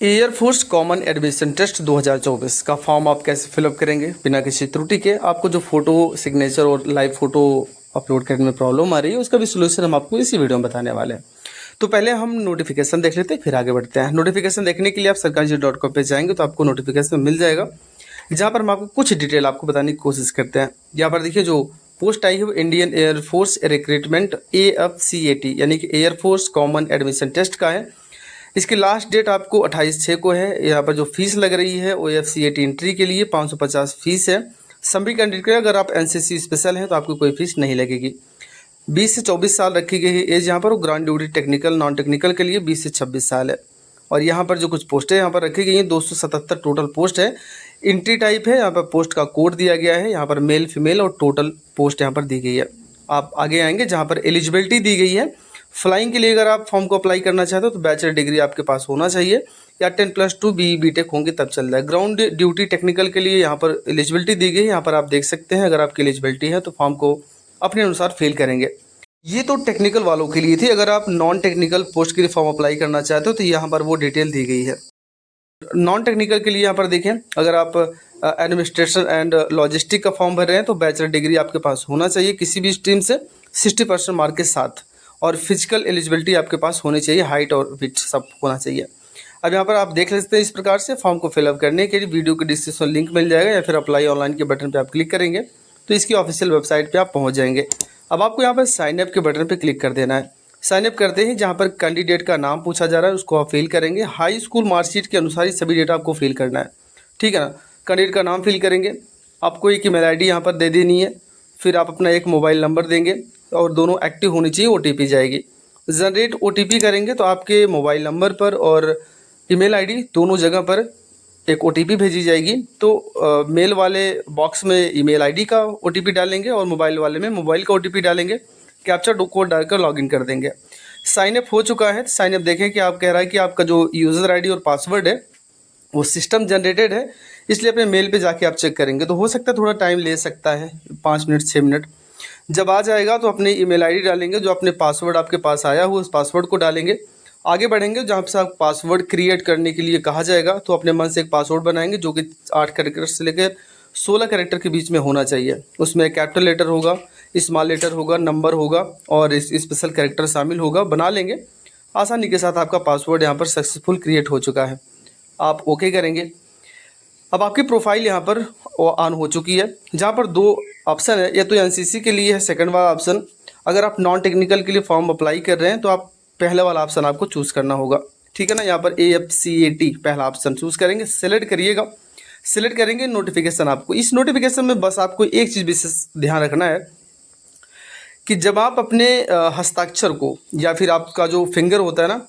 Air force common admission test 2024 का form आप कैसे फिलअप करेंगे बिना किसी त्रुटि के। आपको जो फोटो सिग्नेचर और लाइव फोटो अपलोड करने में प्रॉब्लम आ रही है उसका भी सोल्यूशन हम आपको इसी वीडियो में बताने वाले हैं। तो पहले हम नोटिफिकेशन देख लेते हैं, फिर आगे बढ़ते हैं। नोटिफिकेशन देखने के लिए आप sarkarji.com पे जाएंगे तो आपको नोटिफिकेशन मिल जाएगा, जहाँ पर हम आपको कुछ डिटेल आपको बताने की कोशिश करते हैं। यहाँ पर देखिए जो पोस्ट आई है वो इंडियन एयरफोर्स रिक्रूटमेंट AFCAT यानी कि एयरफोर्स कॉमन एडमिशन टेस्ट का है। इसकी लास्ट डेट आपको 28/6 को है। यहाँ पर जो फीस लग रही है वो AFCAT एंट्री के लिए 550 फीस है। सभी कैंडिडेट के अगर आप NCC स्पेशल हैं तो आपको कोई फीस नहीं लगेगी। 20 से 24 साल रखी गई है एज यहाँ पर। Grand duty technical non technical के लिए 20 से 26 साल है। और यहाँ पर जो कुछ पोस्टें यहाँ पर रखी गई हैं 277 टोटल पोस्ट है। एंट्री टाइप है, यहाँ पर पोस्ट का कोड दिया गया है। यहाँ पर मेल फीमेल और टोटल पोस्ट यहाँ पर दी गई है। आप आगे आएंगे जहाँ पर एलिजिबिलिटी दी गई है। फ्लाइंग के लिए अगर आप फॉर्म को अप्लाई करना चाहते हो तो बैचलर डिग्री आपके पास होना चाहिए या 10+2 BE BTech होंगे तब चल रहा है। ग्राउंड ड्यूटी टेक्निकल के लिए यहाँ पर एलिजिबिलिटी दी गई है। यहाँ पर आप देख सकते हैं, अगर आपकी एलिजिबिलिटी है तो फॉर्म को अपने अनुसार फिल करेंगे। ये तो टेक्निकल वालों के लिए थी। अगर आप नॉन टेक्निकल पोस्ट के लिए फॉर्म अप्लाई करना चाहते हो तो यहाँ पर वो डिटेल दी गई है। नॉन टेक्निकल के लिए यहाँ पर देखें, अगर आप एडमिनिस्ट्रेशन एंड लॉजिस्टिक का फॉर्म भर रहे हैं तो बैचलर डिग्री आपके पास होना चाहिए किसी भी स्ट्रीम से 60% मार्क के साथ, और फिजिकल एलिजिबिलिटी आपके पास होनी चाहिए, हाइट और वेट सब होना चाहिए। अब यहाँ पर आप देख सकते हैं इस प्रकार से फॉर्म को फिलअप करने के लिए वीडियो के डिस्क्रिप्शन लिंक मिल जाएगा या फिर अप्लाई ऑनलाइन के बटन पे आप क्लिक करेंगे तो इसकी ऑफिशियल वेबसाइट पे आप पहुँच जाएंगे। अब आपको यहाँ पर साइन अप के बटन पे क्लिक कर देना है। साइन अप करते ही जहाँ पर कैंडिडेट का नाम पूछा जा रहा है उसको आप फिल करेंगे। हाई स्कूल मार्कशीट के अनुसार ही सभी डेटा आपको फिल करना है, ठीक है ना। कैंडिडेट का नाम फिल करेंगे, आपको एक ईमेल ID यहाँ पर दे देनी है, फिर आप अपना एक मोबाइल नंबर देंगे और दोनों एक्टिव होनी चाहिए। OTP जाएगी, जनरेट OTP करेंगे तो आपके मोबाइल नंबर पर और ईमेल ID दोनों जगह पर एक OTP भेजी जाएगी। तो मेल वाले बॉक्स में ईमेल ID का OTP डालेंगे और मोबाइल वाले में मोबाइल का OTP डालेंगे। कैप्चर कोड डालकर लॉगिन कर देंगे। साइन अप हो चुका है। साइन अप देखें कि आप कह रहा है कि आपका जो यूज़र ID और पासवर्ड है वो सिस्टम जनरेटेड है, इसलिए अपने मेल पे जाके आप चेक करेंगे। तो हो सकता है थोड़ा टाइम ले सकता है, 5 मिनट 6 मिनट। जब आ जाएगा तो अपनी ईमेल ID डालेंगे, जो अपने पासवर्ड आपके पास आया हुआ उस पासवर्ड को डालेंगे। आगे बढ़ेंगे, जहाँ से आप पासवर्ड क्रिएट करने के लिए कहा जाएगा तो अपने मन से एक पासवर्ड बनाएंगे जो कि 8 कैरेक्टर से लेकर 16 कैरेक्टर के बीच में होना चाहिए। उसमें कैपिटल लेटर होगा, स्मॉल लेटर होगा, नंबर होगा और इस स्पेशल कैरेक्टर शामिल होगा। बना लेंगे आसानी के साथ। आपका पासवर्ड यहाँ पर सक्सेसफुल क्रिएट हो चुका है, आप ओके करेंगे। अब आपकी प्रोफाइल यहाँ पर ऑन हो चुकी है, जहाँ पर 2 ऑप्शन है। या तो NCC के लिए है सेकंड वाला ऑप्शन, अगर आप नॉन टेक्निकल के लिए फॉर्म अप्लाई कर रहे हैं तो आप पहला वाला ऑप्शन आपको चूज़ करना होगा, ठीक है ना। यहाँ पर AFCAT पहला ऑप्शन चूज़ करेंगे, सेलेक्ट करिएगा। सेलेक्ट करेंगे, नोटिफिकेशन आपको इस नोटिफिकेशन में बस आपको एक चीज़ विशेष ध्यान रखना है कि जब आप अपने हस्ताक्षर को या फिर आपका जो फिंगर होता है ना,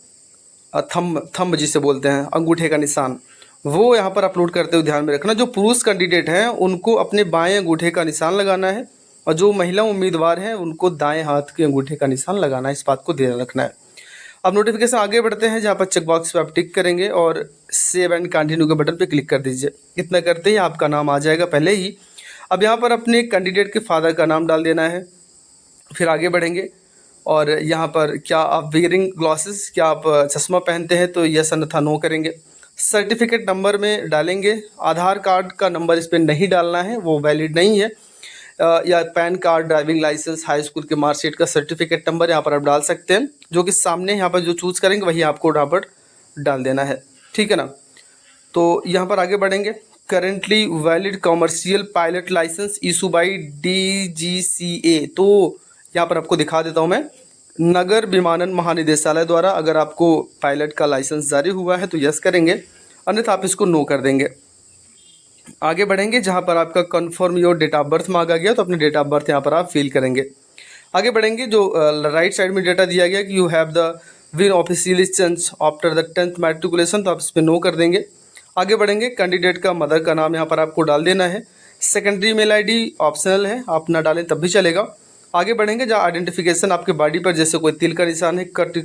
थंब जिसे बोलते हैं, अंगूठे का निशान, वो यहाँ पर अपलोड करते हुए ध्यान में रखना। जो पुरुष कैंडिडेट हैं उनको अपने बाएं अंगूठे का निशान लगाना है और जो महिला उम्मीदवार हैं उनको दाएं हाथ के अंगूठे का निशान लगाना है। इस बात को ध्यान रखना है। अब नोटिफिकेशन आगे बढ़ते हैं, जहाँ पर चेक बॉक्स पे आप टिक करेंगे और सेव एंड कंटिन्यू के बटन पे क्लिक कर दीजिए। इतना करते ही आपका नाम आ जाएगा पहले ही। अब यहाँ पर अपने कैंडिडेट के फादर का नाम डाल देना है। फिर आगे बढ़ेंगे और यहाँ पर क्या आप वियरिंग ग्लासेस, क्या आप चश्मा पहनते हैं तो यस अन्यथा नो करेंगे। सर्टिफिकेट नंबर में डालेंगे। आधार कार्ड का नंबर इस पर नहीं डालना है, वो वैलिड नहीं है। या PAN card, driving license, high school के मार्कशीट का सर्टिफिकेट नंबर यहाँ पर आप डाल सकते हैं, जो कि सामने यहाँ पर जो चूज़ करेंगे वही आपको यहाँ पर डाल देना है, ठीक है ना। तो यहाँ पर आगे बढ़ेंगे। Currently valid commercial pilot license issue by DGCA, तो यहाँ पर आपको दिखा देता हूँ मैं। नगर विमानन महानिदेशालय द्वारा अगर आपको पायलट का लाइसेंस जारी हुआ है तो यस करेंगे, अन्यथा आप इसको नो कर देंगे। आगे बढ़ेंगे, जहाँ पर आपका confirm your date of birth मांगा गया तो अपने डेट ऑफ बर्थ यहाँ पर आप फिल करेंगे। आगे बढ़ेंगे, जो राइट साइड में डेटा दिया गया कि you have the win officially change after the 10th matriculation, तो आप इस पर नो कर देंगे। आगे बढ़ेंगे, कैंडिडेट का मदर का नाम यहाँ पर आपको डाल देना है। सेकेंडरी मेल ID ऑप्शनल है, आप ना डालें तब भी चलेगा। आगे बढ़ेंगे, जहाँ आइडेंटिफिकेशन आपके बॉडी पर जैसे कोई तिल का निशान है, कट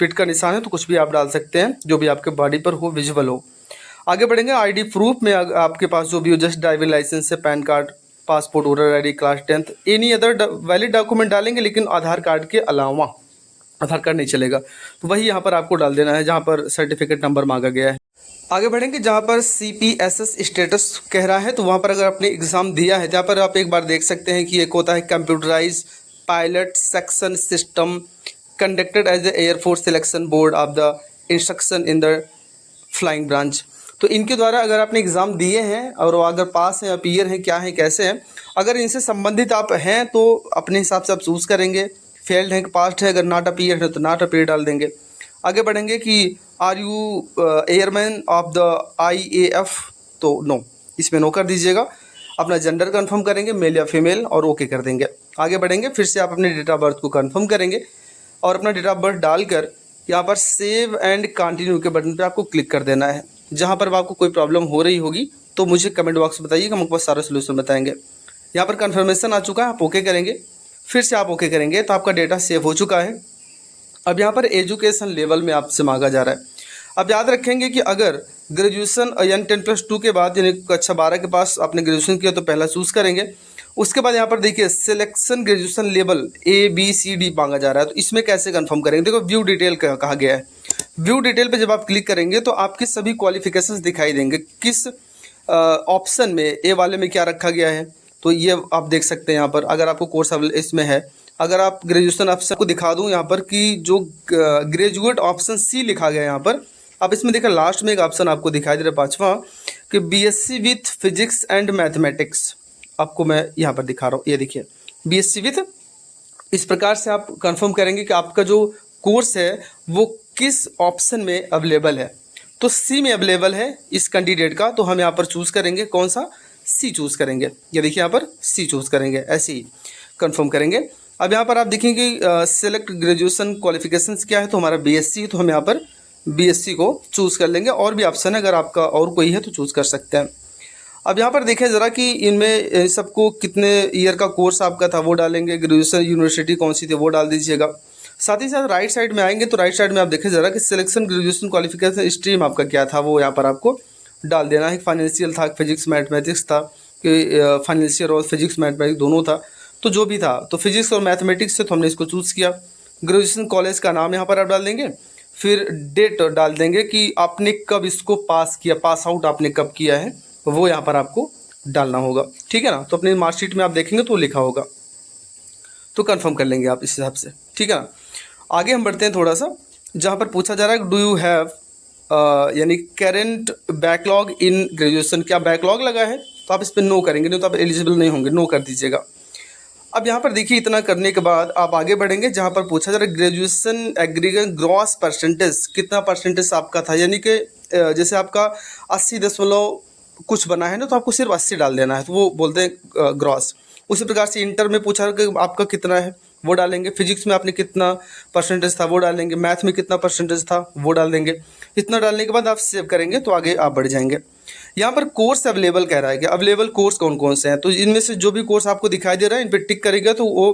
पिट का निशान है, तो कुछ भी आप डाल सकते हैं जो भी आपके बॉडी पर हो, विजुअल हो। आगे बढ़ेंगे, ID प्रूफ में आपके पास जो भी हो, जस्ट ड्राइविंग लाइसेंस है, pan card, passport, voter ID, class 10th, any other valid document डालेंगे, लेकिन आधार कार्ड के अलावा आधार कार्ड नहीं चलेगा। तो वही यहाँ पर आपको डाल देना है जहाँ पर सर्टिफिकेट नंबर मांगा गया है। आगे बढ़ेंगे, जहाँ पर CPSS स्टेटस कह रहा है तो वहाँ पर अगर आपने एग्ज़ाम दिया है, जहाँ पर आप एक बार देख सकते हैं कि एक होता है computerize pilot section system conducted as the air force selection board of the instruction in the flying branch. तो इनके द्वारा अगर आपने एग्ज़ाम दिए हैं और वो अगर पास हैं, अपीयर हैं, क्या हैं, कैसे हैं, अगर इनसे संबंधित आप हैं तो अपने हिसाब से आप चूज़ करेंगे। फेल्ड है कि पास्ट है, अगर नॉट अपीयर है तो नॉट अपीयर डाल देंगे। आगे बढ़ेंगे कि are you airman of the IAF, तो नो, इसमें नो कर दीजिएगा। अपना जेंडर कंफर्म करेंगे, मेल या फीमेल, और ओके कर देंगे। आगे बढ़ेंगे, फिर से आप अपने डेट ऑफ बर्थ को कंफर्म करेंगे और अपना डेट ऑफ बर्थ डालकर यहाँ पर सेव एंड कंटिन्यू के बटन पर आपको क्लिक कर देना है। जहाँ पर आपको कोई प्रॉब्लम हो रही होगी तो मुझे कमेंट बॉक्स में बताइएगा, हम आपको सारा सोल्यूशन बताएंगे। यहाँ पर कन्फर्मेशन आ चुका है, आप ओके करेंगे, फिर से आप ओके करेंगे तो आपका डेटा सेव हो चुका है। अब यहाँ पर एजुकेशन लेवल में आपसे मांगा जा रहा है। अब याद रखेंगे कि अगर ग्रेजुएशन यानी 10+2 के बाद यानी कक्षा 12 के पास आपने ग्रेजुएशन किया तो पहला चूज़ करेंगे। उसके बाद यहाँ पर देखिए सिलेक्शन ग्रेजुएशन लेवल ABCD मांगा जा रहा है, तो इसमें कैसे कंफर्म करेंगे। देखो व्यू डिटेल कहा गया है। व्यू डिटेल पे जब आप क्लिक करेंगे तो आपके सभी क्वालिफिकेशंस दिखाई देंगे, किस ऑप्शन में, ए वाले में क्या रखा गया है। तो ये आप देख सकते हैं यहाँ पर, अगर आपको कोर्स इसमें है, अगर आप ग्रेजुएशन ऑप्शन को दिखा दूँ यहाँ पर कि जो ग्रेजुएट ऑप्शन C लिखा गया है यहाँ पर, आप इसमें देखिए लास्ट में एक ऑप्शन आपको दिखाई दे रहा है 5वां कि BSc with physics and mathematics, आपको मैं यहाँ पर दिखा रहा हूँ, ये देखिए BSc विथ। इस प्रकार से आप कंफर्म करेंगे कि आपका जो कोर्स है वो किस ऑप्शन में अवेलेबल है। तो C में अवेलेबल है इस कैंडिडेट का, तो हम यहाँ पर चूज़ करेंगे कौन सा, C चूज़ करेंगे। ये देखिए यहाँ पर C चूज़ करेंगे, ऐसे ही कंफर्म करेंगे। अब यहाँ पर आप देखेंगे सेलेक्ट ग्रेजुएशन क्वालिफिकेशंस क्या है, तो हमारा BSc, तो हम यहाँ पर BSc को चूज़ कर लेंगे। और भी ऑप्शन है, अगर आपका और कोई है तो चूज़ कर सकते हैं। अब यहाँ पर देखें ज़रा कि इनमें सबको कितने ईयर का कोर्स आपका था वो डालेंगे, ग्रेजुएशन यूनिवर्सिटी कौन सी थी वो डाल दीजिएगा। साथ ही साथ राइट साइड में आएंगे तो राइट साइड में आप देखें ज़रा कि सिलेक्शन ग्रेजुएशन क्वालिफिकेशन स्ट्रीम आपका क्या था वो यहाँ पर आपको डाल देना है। फाइनेंशियल था, फिजिक्स मैथमेटिक्स था, कि फाइनेंशियल और फिजिक्स मैथमेटिक्स दोनों था, तो जो भी था, तो फिजिक्स और मैथमेटिक्स से तो हमने इसको चूज़ किया। ग्रेजुएशन कॉलेज का नाम यहाँ पर आप डाल देंगे, फिर डेट डाल देंगे कि आपने कब इसको पास किया, पास आउट आपने कब किया है वो यहाँ पर आपको डालना होगा, ठीक है ना। तो अपनी मार्कशीट में आप देखेंगे तो लिखा होगा, तो कंफर्म कर लेंगे आप इस हिसाब से, ठीक है ना। आगे हम बढ़ते हैं थोड़ा सा, जहाँ पर पूछा जा रहा है डू यू हैव यानी करेंट बैकलॉग इन ग्रेजुएशन, क्या बैकलॉग लगा है, तो आप इस पर नो करेंगे, नहीं तो आप एलिजिबल नहीं होंगे, नो कर दीजिएगा। अब यहाँ पर देखिए इतना करने के बाद आप आगे बढ़ेंगे, जहाँ पर पूछा जा रहा है ग्रेजुएशन एग्रीगेट ग्रॉस परसेंटेज, कितना परसेंटेज आपका था, यानी कि जैसे आपका 80 कुछ बना है ना, तो आपको सिर्फ 80 डाल देना है, तो वो बोलते हैं ग्रॉस। उसी प्रकार से इंटर में पूछा कि आपका कितना है वो डालेंगे, फिजिक्स में आपने कितना परसेंटेज था वो डालेंगे, मैथ में कितना परसेंटेज था वो डाल देंगे। इतना डालने के बाद आप सेव करेंगे तो आगे आप बढ़ जाएंगे। यहाँ पर कोर्स अवेलेबल कह रहा है कि अवेलेबल कोर्स कौन कौन से हैं, तो इनमें से जो भी कोर्स आपको दिखाई दे रहा है इन पर टिक करेगा तो वो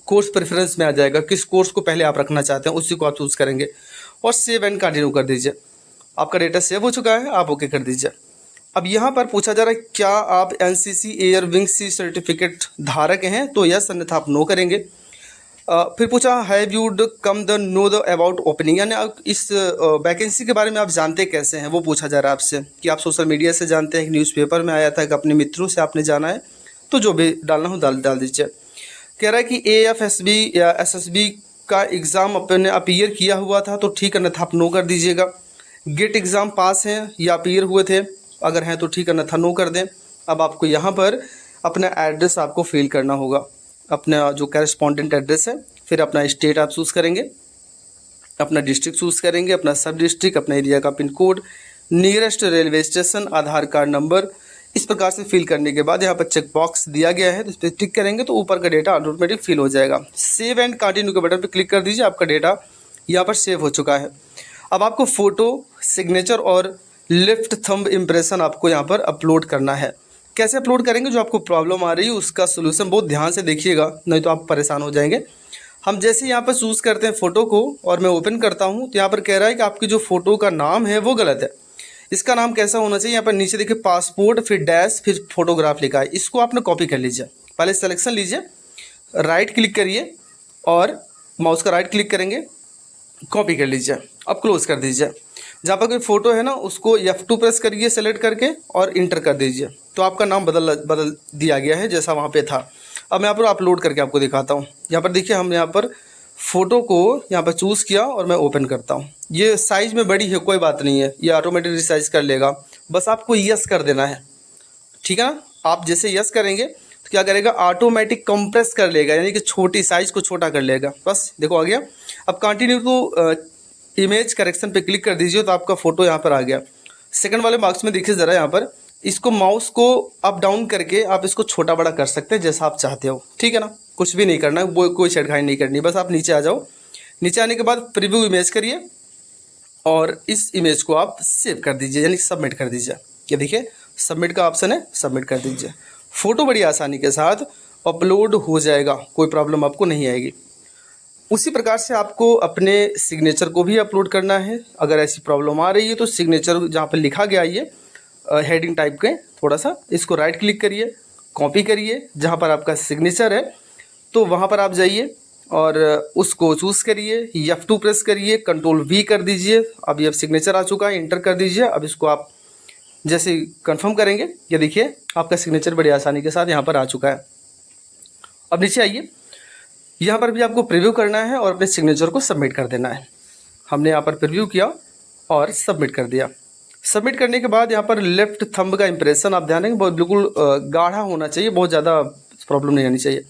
कोर्स प्रेफरेंस में आ जाएगा, किस कोर्स को पहले आप रखना चाहते हैं उसी को आप चूज़ करेंगे और सेव एंड कंटिन्यू कर दीजिए। आपका डेटा सेव हो चुका है, आप ओके कर दीजिए। अब यहाँ पर पूछा जा रहा है क्या आप NCC air wing C certificate धारक हैं, तो यस, अन्यथा आप नो करेंगे। फिर पूछा have you come the know the about opening, यानी आप इस वैकेंसी के बारे में आप जानते कैसे हैं वो पूछा जा रहा है आपसे, कि आप सोशल मीडिया से जानते हैं, न्यूज़पेपर में आया था, कि अपने मित्रों से आपने जाना है, तो जो भी डालना हो डाल दीजिए। कह रहा है कि AFSB या SSB का एग्ज़ाम अपने अपीयर किया हुआ था, तो ठीक है, अन्यथा आप नो कर दीजिएगा। गेट एग्ज़ाम पास हैं या अपीयर हुए थे, अगर हैं तो ठीक है, अन्यथा नो कर दें। अब आपको यहाँ पर अपना एड्रेस आपको फिल करना होगा, अपना जो कैरेस्पॉन्डेंट एड्रेस है, फिर अपना स्टेट आप चूज़ करेंगे, अपना डिस्ट्रिक्ट चूज़ करेंगे, अपना सब डिस्ट्रिक्ट, अपना एरिया का pin code, nearest railway station, Aadhaar card number. इस प्रकार से फिल करने के बाद यहाँ पर चेक बॉक्स दिया गया है, तो इस पर टिक करेंगे तो ऊपर का डेटा ऑटोमेटिक फिल हो जाएगा। सेव एंड कंटिन्यू के बटन पर क्लिक कर दीजिए, आपका डेटा यहाँ पर सेव हो चुका है। अब आपको फ़ोटो, सिग्नेचर और लेफ्ट थंब इम्प्रेशन आपको यहाँ पर अपलोड करना है। कैसे अपलोड करेंगे, जो आपको प्रॉब्लम आ रही है उसका सोल्यूशन बहुत ध्यान से देखिएगा, नहीं तो आप परेशान हो जाएंगे। हम जैसे यहाँ पर चूज़ करते हैं फ़ोटो को और मैं ओपन करता हूँ, तो यहाँ पर कह रहा है कि आपकी जो फ़ोटो का नाम है वो गलत है। इसका नाम कैसा होना चाहिए, यहाँ पर नीचे देखिए पासपोर्ट, फिर डैश, फिर फोटोग्राफ लिखा है, इसको आपने कॉपी कर लीजिए। पहले सिलेक्शन लीजिए, राइट क्लिक करिए और माउस का राइट क्लिक करेंगे, कॉपी कर लीजिए, अब क्लोज कर दीजिए। जहाँ पर कोई फोटो है ना उसको F2 प्रेस करिए सेलेक्ट करके और इंटर कर दीजिए, तो आपका नाम बदल दिया गया है जैसा वहाँ पे था। अब मैं यहाँ पर अपलोड करके आपको दिखाता हूँ। यहाँ पर देखिए हम यहाँ पर फ़ोटो को यहाँ पर चूज़ किया और मैं ओपन करता हूँ। ये साइज़ में बड़ी है, कोई बात नहीं है, ये ऑटोमेटिक रिसाइज कर लेगा, बस आपको यस कर देना है, ठीक है ना। आप जैसे यस करेंगे तो क्या करेगा, ऑटोमेटिक कंप्रेस कर लेगा, यानी कि छोटी साइज़ को छोटा कर लेगा। बस देखो आ गया। अब कंटिन्यू टू इमेज करेक्शन पे क्लिक कर दीजिए तो आपका फ़ोटो यहाँ पर आ गया। सेकंड वाले बॉक्स में देखिए ज़रा, यहाँ पर इसको माउस को अप डाउन करके आप इसको छोटा बड़ा कर सकते हैं जैसा आप चाहते हो, ठीक है ना। कुछ भी नहीं करना है, वो कोई छेड़खानी नहीं करनी, बस आप नीचे आ जाओ। नीचे आने के बाद प्रीव्यू इमेज करिए और इस इमेज को आप सेव कर दीजिए, यानी सबमिट कर दीजिए। ये देखिए सबमिट का ऑप्शन है, सबमिट कर दीजिए। फ़ोटो बड़ी आसानी के साथ अपलोड हो जाएगा, कोई प्रॉब्लम आपको नहीं आएगी। उसी प्रकार से आपको अपने सिग्नेचर को भी अपलोड करना है। अगर ऐसी प्रॉब्लम आ रही है तो सिग्नेचर जहाँ पर लिखा गया ये हेडिंग टाइप के, थोड़ा सा इसको राइट क्लिक करिए, कॉपी करिए, जहाँ पर आपका सिग्नेचर है तो वहाँ पर आप जाइए और उसको चूज़ करिए, F2 प्रेस करिए, कंट्रोल V कर दीजिए। अब ये सिग्नेचर आ चुका है, इंटर कर दीजिए। अब इसको आप जैसे कंफर्म करेंगे, ये देखिए आपका सिग्नेचर बड़ी आसानी के साथ यहाँ पर आ चुका है। अब नीचे आइए, यहाँ पर भी आपको प्रीव्यू करना है और अपने सिग्नेचर को सबमिट कर देना है। हमने यहाँ पर प्रीव्यू किया और सबमिट कर दिया। सबमिट करने के बाद यहाँ पर लेफ्ट थंब का इंप्रेशन आप ध्यान देंगे, बहुत बिल्कुल गाढ़ा होना चाहिए, बहुत ज़्यादा प्रॉब्लम नहीं आनी चाहिए।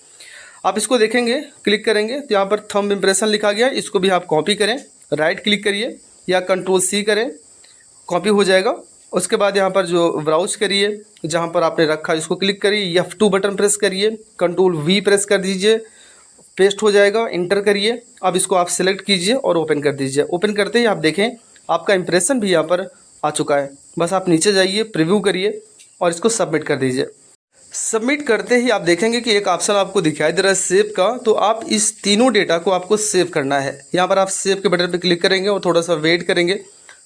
आप इसको देखेंगे, क्लिक करेंगे तो यहाँ पर थंब इंप्रेशन लिखा गया, इसको भी आप कॉपी करें, राइट क्लिक करिए या कंट्रोल C करें, कॉपी हो जाएगा। उसके बाद यहाँ पर जो ब्राउज करिए, जहाँ पर आपने रखा इसको क्लिक करिए, F2 बटन प्रेस करिए, कंट्रोल V प्रेस कर दीजिए, पेस्ट हो जाएगा, इंटर करिए। अब इसको आप सिलेक्ट कीजिए और ओपन कर दीजिए। ओपन करते ही आप देखें आपका इंप्रेशन भी यहाँ पर आ चुका है। बस आप नीचे जाइए, प्रीव्यू करिए और इसको सबमिट कर दीजिए। सबमिट करते ही आप देखेंगे कि एक ऑप्शन आपको दिखाई दे रहा है सेव का, तो आप इस तीनों डेटा को आपको सेव करना है। यहाँ पर आप सेव के बटन पर क्लिक करेंगे और थोड़ा सा वेट करेंगे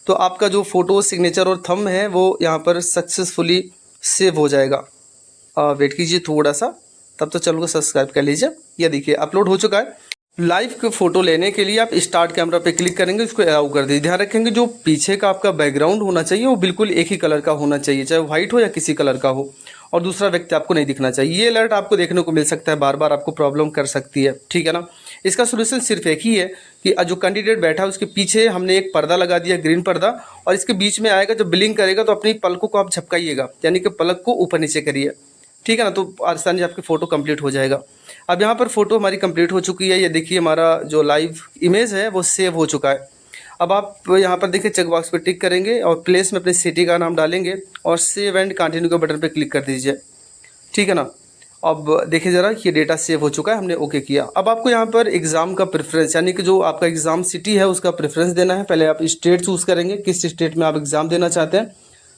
तो आपका जो फ़ोटो, सिग्नेचर और थंब है वो यहाँ पर सक्सेसफुली सेव हो जाएगा। वेट कीजिए थोड़ा सा, तब तो चैनल को सब्सक्राइब कर लीजिए। ये देखिए अपलोड हो चुका है। लाइव के फ़ोटो लेने के लिए आप स्टार्ट कैमरा पे क्लिक करेंगे, इसको अलाउ कर दीजिए। ध्यान रखेंगे जो पीछे का आपका बैकग्राउंड होना चाहिए वो बिल्कुल एक ही कलर का होना चाहिए, चाहे वाइट हो या किसी कलर का हो, और दूसरा व्यक्ति आपको नहीं दिखना चाहिए। ये अलर्ट आपको देखने को मिल सकता है, बार बार आपको प्रॉब्लम कर सकती है, ठीक है ना। इसका सोल्यूशन सिर्फ एक ही है कि जो कैंडिडेट बैठा है उसके पीछे हमने एक पर्दा लगा दिया, ग्रीन पर्दा, और इसके बीच में आएगा, जब ब्लिंक करेगा तो अपनी पलकों को आप झपकाइएगा, यानी कि पलक को ऊपर नीचे करिए, ठीक है ना, तो आसानी से आपकी फ़ोटो कंप्लीट हो जाएगा। अब यहाँ पर फ़ोटो हमारी कंप्लीट हो चुकी है। ये देखिए हमारा जो लाइव इमेज है वो सेव हो चुका है। अब आप यहाँ पर देखिए चेक बॉक्स पर टिक करेंगे और प्लेस में अपने सिटी का नाम डालेंगे और सेव एंड कंटिन्यू के बटन पर क्लिक कर दीजिए, ठीक है ना। अब देखिए ज़रा, ये डेटा सेव हो चुका है, हमने ओके किया। अब आपको यहाँ पर एग्ज़ाम का प्रेफरेंस, यानी कि जो आपका एग्ज़ाम सिटी है उसका प्रेफरेंस देना है। पहले आप स्टेट चूज़ करेंगे, किस स्टेट में आप एग्ज़ाम देना चाहते हैं,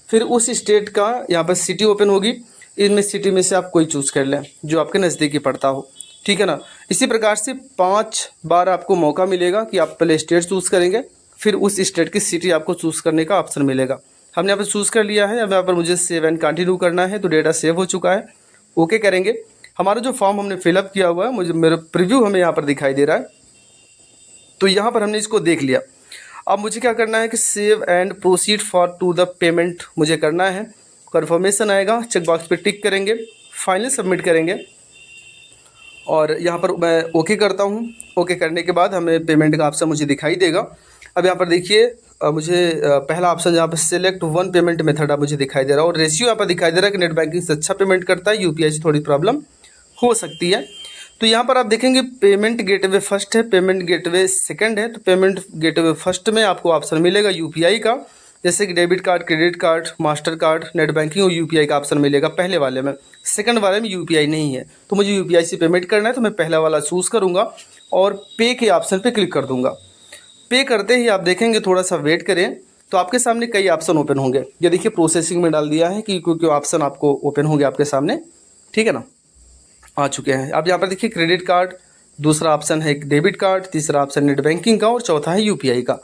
फिर उस स्टेट का यहाँ पर सिटी ओपन होगी। इनमें सिटी में से आप कोई चूज़ कर लें जो आपके नज़दीकी पड़ता हो, ठीक है ना। इसी प्रकार से 5 बार आपको मौका मिलेगा कि आप पहले स्टेट चूज़ करेंगे, फिर उस स्टेट की सिटी आपको चूज़ करने का ऑप्शन मिलेगा। हमने यहाँ पर चूज़ कर लिया है। अब यहाँ पर मुझे सेव एंड कंटिन्यू करना है, तो डेटा सेव हो चुका है, ओके करेंगे। हमारा जो फॉर्म हमने फिलअप किया हुआ है, मेरा प्रीव्यू हमें यहाँ पर दिखाई दे रहा है, तो यहाँ पर हमने इसको देख लिया। अब मुझे क्या करना है कि save and proceed for to the payment मुझे करना है। कन्फर्मेशन आएगा, चेक बॉक्स पे टिक करेंगे, फाइनल सबमिट करेंगे और यहाँ पर मैं ओके करता हूँ। ओके करने के बाद हमें पेमेंट का ऑप्शन मुझे दिखाई देगा। अब यहाँ पर देखिए मुझे पहला ऑप्शन यहाँ पर सिलेक्ट वन पेमेंट मेथड आप मुझे दिखाई दे रहा है और रेशियो यहाँ पर दिखाई दे रहा है कि नेट बैंकिंग से अच्छा पेमेंट करता है, यूपीआई से थोड़ी प्रॉब्लम हो सकती है। तो यहाँ पर आप देखेंगे पेमेंट गेटवे फर्स्ट है, पेमेंट गेटवे सेकंड है। तो पेमेंट गेटवे फर्स्ट में आपको ऑप्शन मिलेगा यूपीआई का, जैसे कि debit card, credit card, master card, net banking और यूपीआई का ऑप्शन मिलेगा पहले वाले में। सेकंड वाले में यूपीआई नहीं है, तो मुझे यूपीआई से पेमेंट करना है, तो मैं पहला वाला चूज़ करूँगा और पे के ऑप्शन पर क्लिक कर दूँगा। पे करते ही आप देखेंगे, थोड़ा सा वेट करें तो आपके सामने कई ऑप्शन ओपन होंगे। ये देखिए प्रोसेसिंग में डाल दिया है कि क्योंकि ऑप्शन आपको ओपन होंगे आपके सामने, ठीक है ना, आ चुके हैं। अब यहाँ पर देखिए क्रेडिट कार्ड, दूसरा ऑप्शन है डेबिट कार्ड, तीसरा ऑप्शन नेट बैंकिंग का और चौथा है यूपीआई का।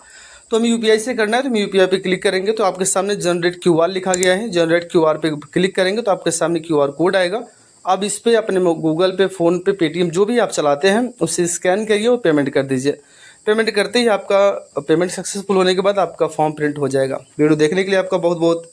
तो हमें यूपीआई से करना है, तो हम यूपीआई पे क्लिक करेंगे तो आपके सामने जनरेट क्यूआर लिखा गया है। जनरेट क्यूआर पे क्लिक करेंगे तो आपके सामने क्यूआर कोड आएगा, अब इस पे अपने गूगल पे, फ़ोन पे, पेटीएम जो भी आप चलाते हैं उससे स्कैन करिए और पेमेंट कर दीजिए। पेमेंट करते ही आपका पेमेंट सक्सेसफुल होने के बाद आपका फॉर्म प्रिंट हो जाएगा। वीडियो देखने के लिए आपका बहुत बहुत